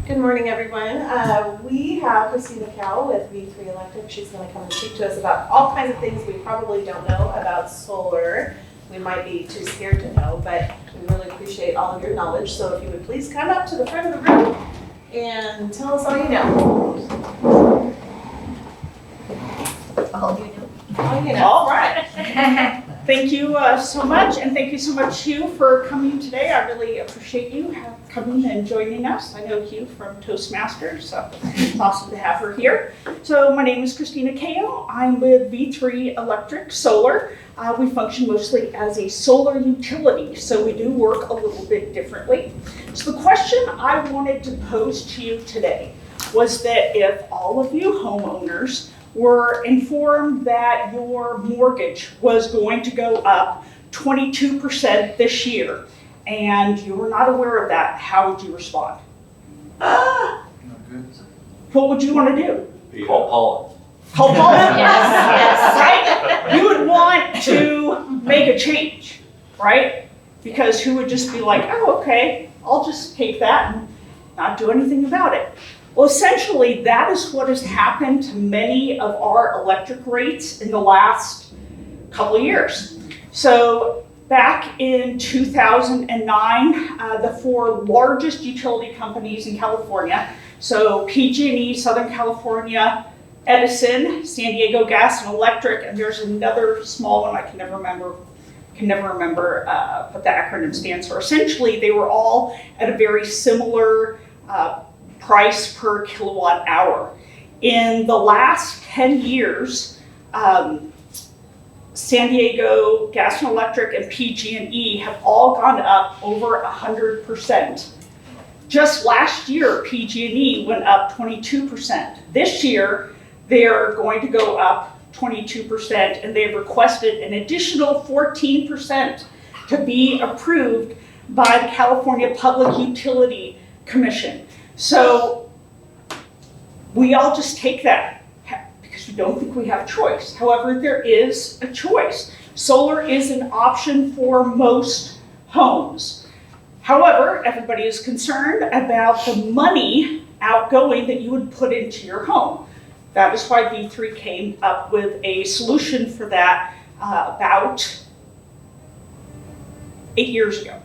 Good morning, everyone. We have Christina Cayo with V3 Electric. She's going to come and speak to us about all kinds of things we probably don't know about solar. We might be too scared to know, but we really appreciate all of your knowledge. So if you would please come up to the front of the room and tell us all you know. All you know. All you know. All right. Thank you so much, and thank you so much, Hugh, for coming today. I really appreciate you coming and joining us. I know Hugh from Toastmasters, so it's awesome to have her here. So my name is Christina Cayo. I'm with V3 Electric Solar. We function mostly as a solar utility, so we do work a little bit differently. So the question I wanted to pose to you today was that if all of you homeowners were informed that your mortgage was going to go up 22% this year, and you were not aware of that, how would you respond? Not good. What would you want to do? Call Paula. Call Paula? Yes, Right? You would want to make a change, right? Because who would just be like, oh, okay, I'll just take that and not do anything about it. Well, essentially, that is what has happened to many of our electric rates in the last couple of years. So back in 2009, the four largest utility companies in California, so PG&E, Southern California, Edison, San Diego Gas and Electric, and there's another small one I can never remember what the acronym stands for. Essentially, they were all at a very similar price per kilowatt hour. In the last 10 years, San Diego Gas and Electric and PG&E have all gone up over 100%. Just last year, PG&E went up 22%. This year, they're going to go up 22%, and they've requested an additional 14% to be approved by the California Public Utility Commission. So we all just take that because we don't think we have a choice. However, there is a choice. Solar is an option for most homes. However, everybody is concerned about the money outgoing that you would put into your home. That is why V3 came up with a solution for that about 8 years ago.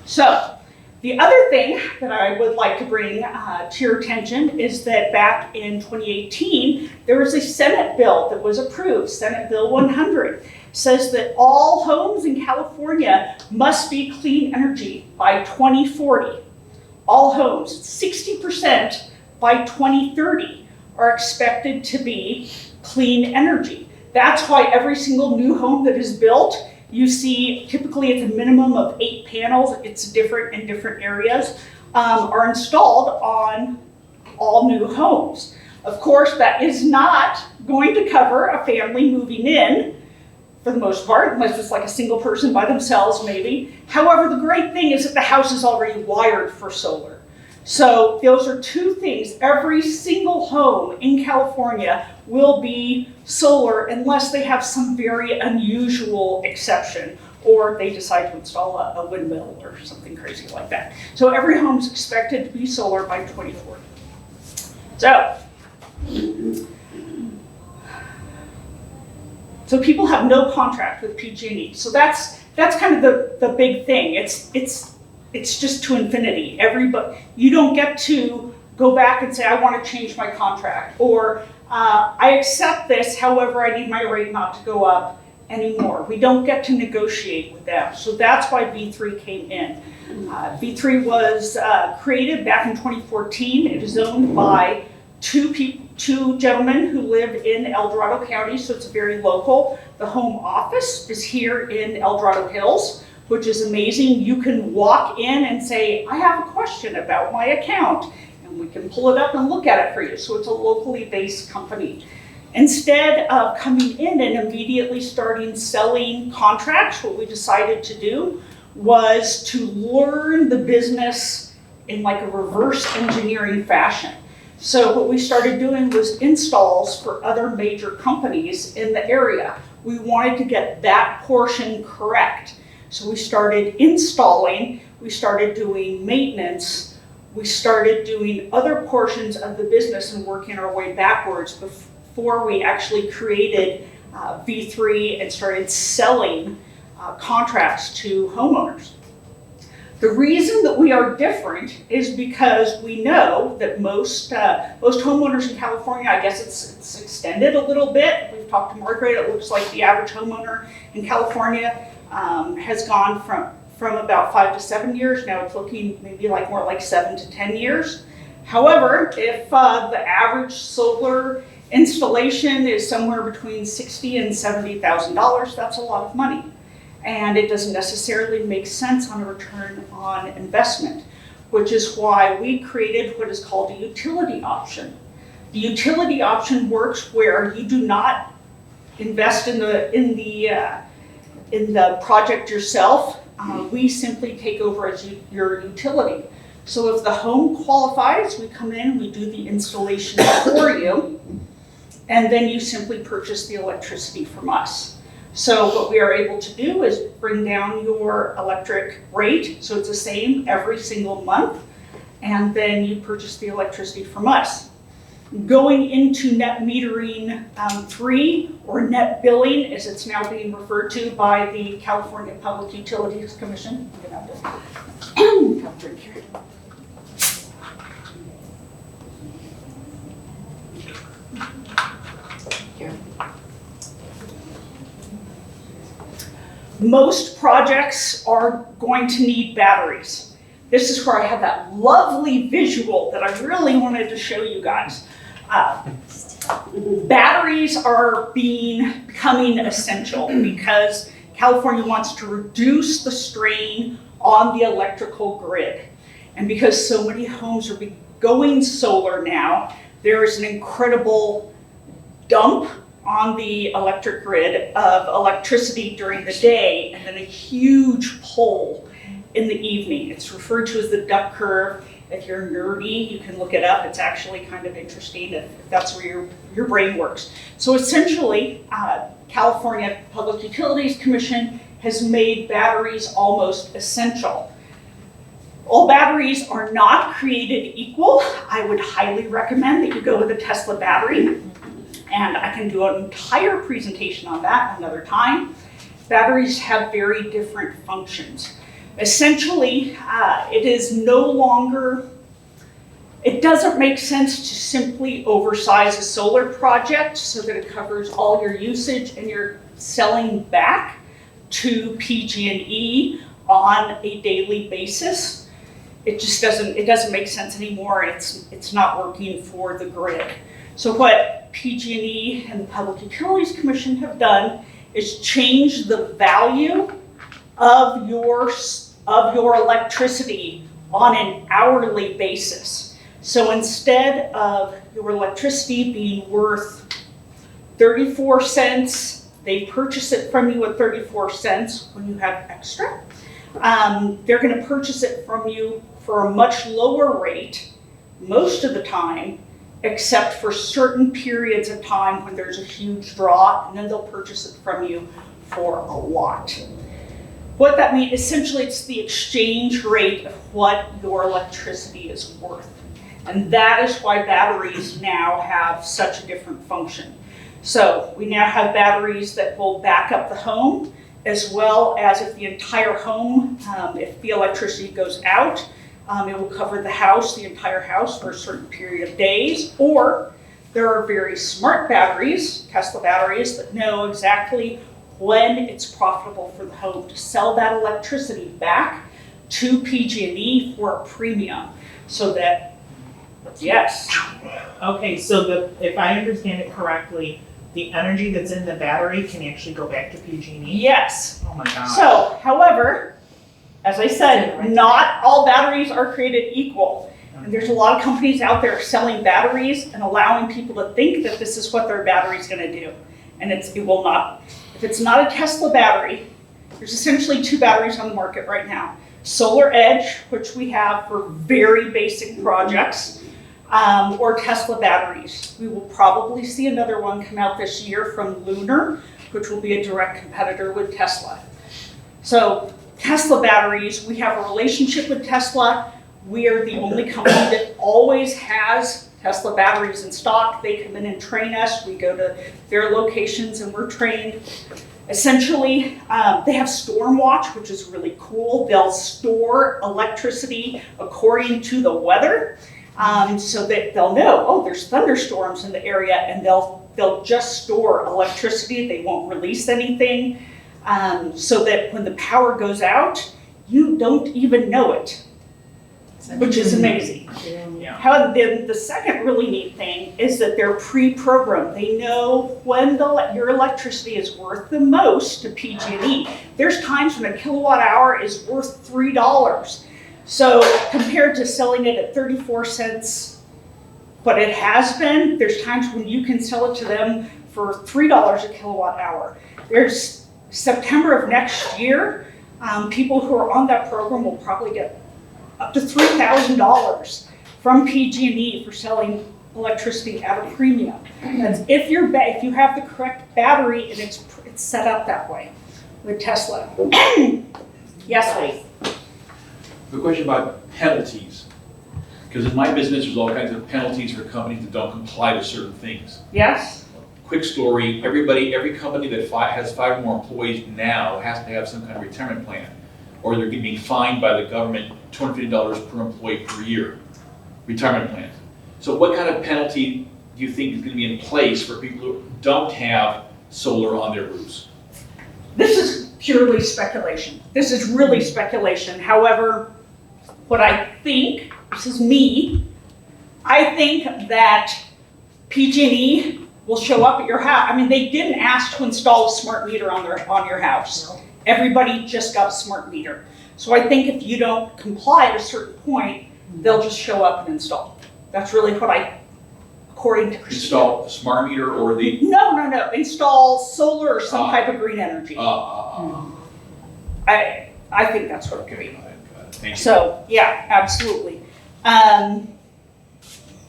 So the other thing that I would like to bring to your attention is that back in 2018, there was a Senate bill that was approved, Senate Bill 100, says that all homes in California must be clean energy by 2040. All homes, 60% by 2030 are expected to be clean energy. That's why every single new home that is built, you see typically it's a minimum of 8 panels, it's different in different areas, are installed on all new homes. Of course, that is not going to cover a family moving in, for the most part, unless it's like a single person by themselves maybe. However, the great thing is that the house is already wired for solar. So those are two things. Every single home in California will be solar unless they have some very unusual exception or they decide to install a windmill or something crazy like that. So every home is expected to be solar by 2040. So people have no contract with PG&E. So that's kind of the big thing. It's just to infinity. You don't get to go back and say, I want to change my contract, or I accept this, however, I need my rate not to go up anymore. We don't get to negotiate with them. So that's why V3 came in. V3 was created back in 2014. It is owned by two gentlemen who live in El Dorado County, so it's very local. The home office is here in El Dorado Hills, which is amazing. You can walk in and say, I have a question about my account, and we can pull it up and look at it for you. So it's a locally based company. Instead of coming in and immediately starting selling contracts, what we decided to do was to learn the business in like a reverse engineering fashion. So what we started doing was installs for other major companies in the area. We wanted to get that portion correct. So we started installing, we started doing maintenance we started doing other portions of the business and working our way backwards before we actually created V3 and started selling contracts to homeowners. The reason that we are different is because we know that most homeowners in California, I guess it's extended a little bit. We've talked to Margaret. It looks like the average homeowner in California has gone from about 5 to 7 years. Now it's looking maybe more like 7 to 10 years. However, if the average solar installation is somewhere between $60,000 and $70,000, that's a lot of money. And it doesn't necessarily make sense on a return on investment, which is why we created what is called a utility option. The utility option works where you do not invest in the project yourself. We simply take over as your utility. So if the home qualifies, we come in, we do the installation for you, and then you simply purchase the electricity from us. So what we are able to do is bring down your electric rate, so it's the same every single month, and then you purchase the electricity from us. Going into net metering 3, or net billing, as it's now being referred to by the California Public Utilities Commission. I'm gonna have to have a drink here. Most projects are going to need batteries. This is where I have that lovely visual that I really wanted to show you guys. Batteries are becoming essential because California wants to reduce the strain on the electrical grid. And because so many homes are going solar now, there is an incredible dump on the electric grid of electricity during the day, and then a huge pull in the evening. It's referred to as the duck curve. If you're nerdy, you can look it up. It's actually kind of interesting if that's where your brain works. So essentially, California Public Utilities Commission has made batteries almost essential. All batteries are not created equal. I would highly recommend that you go with a Tesla battery. And I can do an entire presentation on that another time. Batteries have very different functions. Essentially, it doesn't make sense to simply oversize a solar project so that it covers all your usage and you're selling back to PG&E on a daily basis. It just doesn't make sense anymore. It's not working for the grid. So what PG&E and the Public Utilities Commission have done is change the value of your electricity on an hourly basis. So instead of your electricity being worth 34 cents, they purchase it from you at 34 cents when you have extra. They're going to purchase it from you for a much lower rate most of the time, except for certain periods of time when there's a huge draw, and then they'll purchase it from you for a lot. What that means, essentially, it's the exchange rate of what your electricity is worth. And that is why batteries now have such a different function. So we now have batteries that will back up the home, as well as if the entire home, if the electricity goes out, it will cover the house, the entire house, for a certain period of days. Or there are very smart batteries, Tesla batteries, that know exactly when it's profitable for the home to sell that electricity back to PG&E for a premium. So that, yes. Okay, so if I understand it correctly, the energy that's in the battery can actually go back to PG&E? Yes. Oh my God. So, however, as I said, not all batteries are created equal. And there's a lot of companies out there selling batteries and allowing people to think that this is what their battery's gonna do. And it will not. If it's not a Tesla battery, there's essentially 2 batteries on the market right now. Solar Edge, which we have for very basic projects, or Tesla batteries. We will probably see another one come out this year from Lunar, which will be a direct competitor with Tesla. So Tesla batteries, we have a relationship with Tesla. We are the only company that always has Tesla batteries in stock. They come in and train us. We go to their locations and we're trained. Essentially, they have Storm Watch, which is really cool. They'll store electricity according to the weather, so that they'll know, oh, there's thunderstorms in the area, and they'll just store electricity. They won't release anything, so that when the power goes out, you don't even know it, which is amazing. Yeah. However, the second really neat thing is that they're pre-programmed. They know when your electricity is worth the most to PG&E. There's times when a kilowatt hour is worth $3. So compared to selling it at 34 cents, what it has been, there's times when you can sell it to them for $3 a kilowatt hour. There's September of next year, people who are on that program will probably get up to $3,000 from PG&E for selling electricity at a premium. That's if you have the correct battery and it's set up that way with Tesla. Yes, Lee. The question about penalties, because in my business, there's all kinds of penalties for companies that don't comply to certain things. Yes? Quick story, every company that has 5 or more employees now has to have some kind of retirement plan, or they're being fined by the government $250 per employee per year, retirement plans. So what kind of penalty do you think is going to be in place for people who don't have solar on their roofs? This is purely speculation. This is really speculation. However, what I think, this is me, I think that PG&E will show up at your house. I mean, they didn't ask to install a smart meter on your house. Everybody just got a smart meter. So I think if you don't comply at a certain point, they'll just show up and install. That's really what according to Christina. Install a smart meter or the? No. Install solar or some type of green energy. I think that's what it could be. Thank you. So, yeah, absolutely.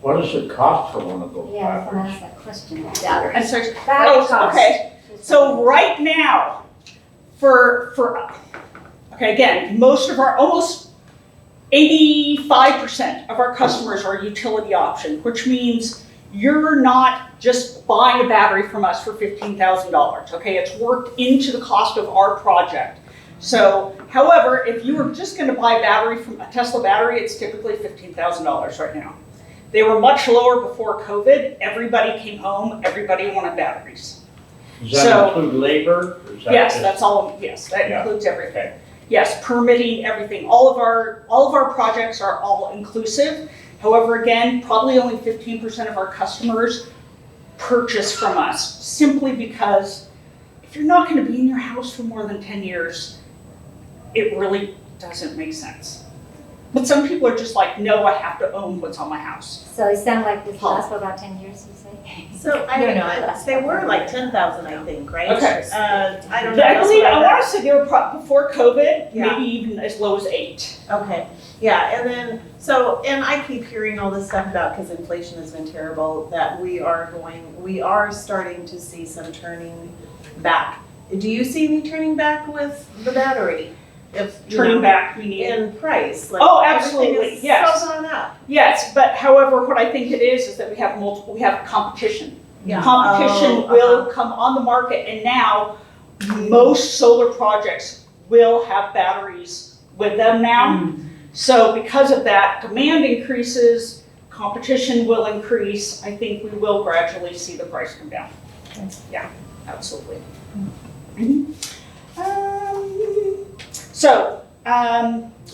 What does it cost for one of those? Yeah, I was gonna ask that question. And Batteries. so, Battery cost. okay. So right now, okay, again, almost 85% of our customers are utility option, which means you're not just buying a battery from us for $15,000, okay? It's worked into the cost of our project. So, however, if you were just gonna buy a battery from a Tesla battery, it's typically $15,000 right now. They were much lower before COVID. Everybody came home, everybody wanted batteries. Does that include labor? Or is that Yes, just- that's all, yes, that Yeah. includes everything. Yes, permitting, everything. All of our projects are all inclusive. However, again, probably only 15% of our customers purchase from us, simply because if you're not gonna be in your house for more than 10 years, it really doesn't make sense. But some people are just like, no, I have to own what's on my house. So it sounds like this lasts for about 10 years, you say? So they were like 10,000, I think, right? Okay. I don't know. I believe, I That's what wanna say they were before COVID, Yeah. maybe even as low as 8. Okay, yeah, and then, and I keep hearing all this stuff about, because inflation has been terrible, that we are starting to see some turning back. Do you see any turning back with the battery? If, Turning back, we need. in price, like Oh, everything absolutely, is yes. so gone up. Yes, but however, what I think it is that we have competition. Yeah. Competition Oh, will come on the market, and now most solar projects will have batteries with them now. So because of that, demand increases, competition will increase. I think we will gradually see the price come down. Yeah, absolutely.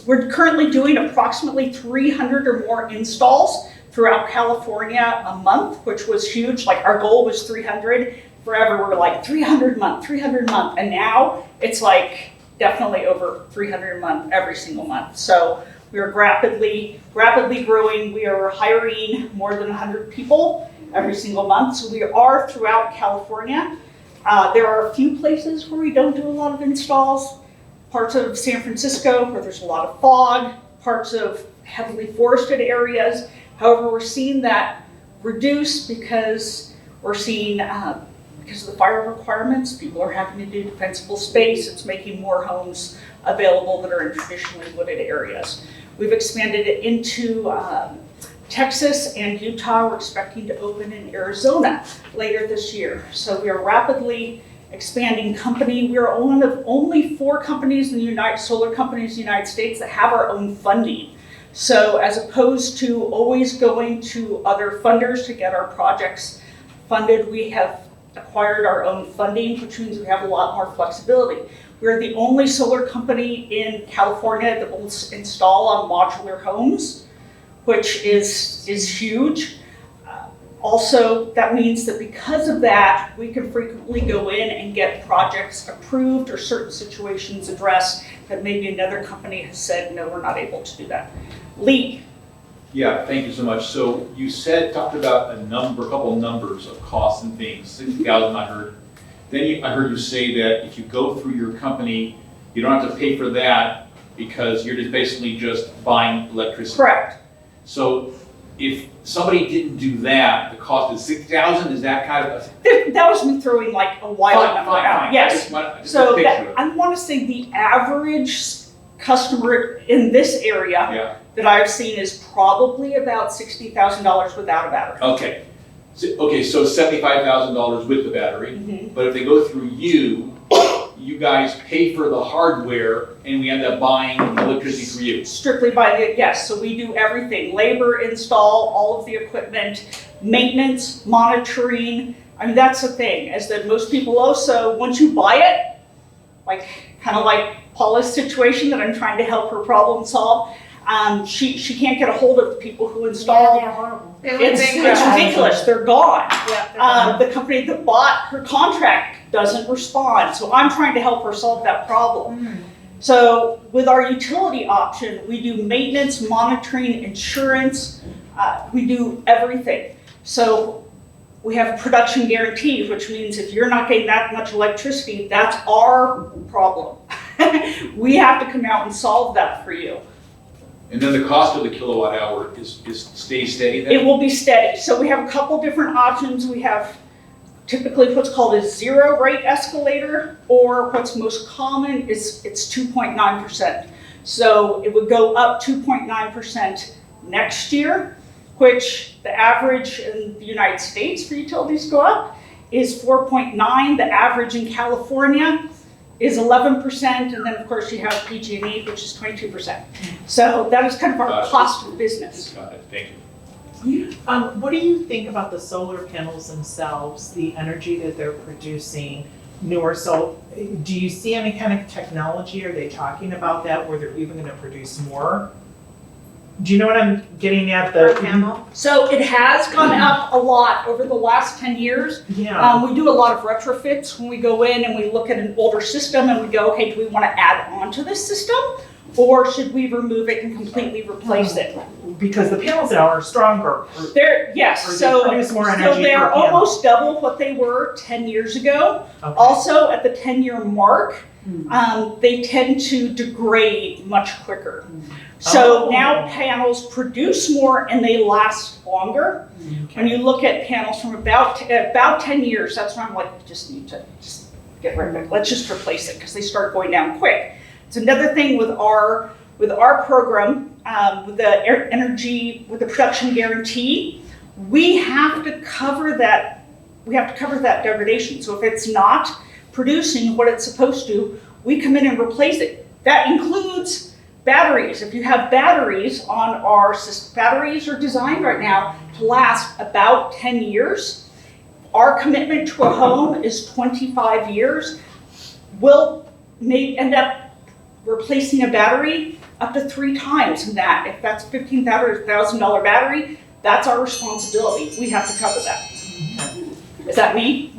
We're currently doing approximately 300 or more installs throughout California a month, which was huge. Like our goal was 300. Forever we were like 300 a month, and now it's like definitely over 300 a month every single month. So we are rapidly growing. We are hiring more than 100 people every single month. So we are throughout California. There are a few places where we don't do a lot of installs. Parts of San Francisco where there's a lot of fog, parts of heavily forested areas. However, we're seeing that reduce because we're seeing, because of the fire requirements, people are having to do defensible space. It's making more homes available that are in traditionally wooded areas. We've expanded it into Texas and Utah. We're expecting to open in Arizona later this year. So we are rapidly expanding company. We are one of only 4 companies in the solar companies in the United States that have our own funding. So as opposed to always going to other funders to get our projects funded, we have acquired our own funding, which means we have a lot more flexibility. We're the only solar company in California that will install on modular homes, which is huge. Also, that means that because of that, we can frequently go in and get projects approved or certain situations addressed that maybe another company has said, no, we're not able to do that. Lee. Yeah, thank you so much. So you talked about a couple of numbers of costs and things, 60,000 I heard. Then I heard you say that if you go through your company, you don't have to pay for that because you're basically just buying electricity. Correct. So if somebody didn't do that, the cost is 6,000, is that kind of? That was me throwing like a wild number out. Yes. So I want to say the average customer in this area that I've seen is probably about $60,000 without a battery. Okay. So $75,000 with the battery, but if they go through you guys pay for the hardware and we end up buying electricity for you. Strictly by yes, so we do everything, labor, install, all of the equipment, maintenance, monitoring. I mean, that's the thing, is that most people also, once you buy it, like kind of like Paula's situation that I'm trying to help her problem solve, she can't get a hold of the people who installed. Yeah, they're horrible. It's ridiculous. They're gone. Yeah, The company that bought her contract doesn't respond. So I'm trying to help her solve that problem. So with our utility option, we do maintenance, monitoring, insurance. We do everything. So we have a production guarantee, which means if you're not getting that much electricity, that's our problem. We have to come out and solve that for you. And then the cost of the kilowatt hour stays steady then? It will be steady. So we have a couple different options. We have typically what's called a zero rate escalator, or what's most common is it's 2.9%. So it would go up 2.9% next year, which the average in the United States for utilities go up is 4.9. The average in California is 11%, and then of course you have PG&E, which is 22%. So that is kind of our cost of business. Got it, thank you. What do you think about the solar panels themselves, the energy that they're producing, newer? So do you see any kind of technology? Are they talking about that, where they're even going to produce more? Do you know what I'm getting at? Per panel? So it has gone up a lot over the last 10 years. Yeah. We do a lot of retrofits when we go in and we look at an older system and we go, okay, do we want to add on to this system? Or should we remove it and completely replace it? Because the panels now are stronger. Yes, Or they so produce more energy they're per panel. almost double what they were 10 years ago. Okay. Also, at the 10-year mark, they tend to degrade much quicker. So now panels produce more and they last longer. When you look at panels from about 10 years, that's when I'm like, we just need to just get rid of it. Let's just replace it because they start going down quick. It's another thing with our program, with the production guarantee, we have to cover that. We have to cover that degradation. So if it's not producing what it's supposed to, we come in and replace it. That includes batteries. If you have batteries on our system, batteries are designed right now to last about 10 years. Our commitment to a home is 25 years. We'll end up replacing a battery up to 3 times in that. If that's $15,000 battery, that's our responsibility. We have to cover that. Is that me?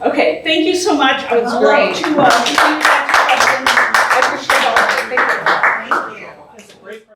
Okay, thank you so much. I would love to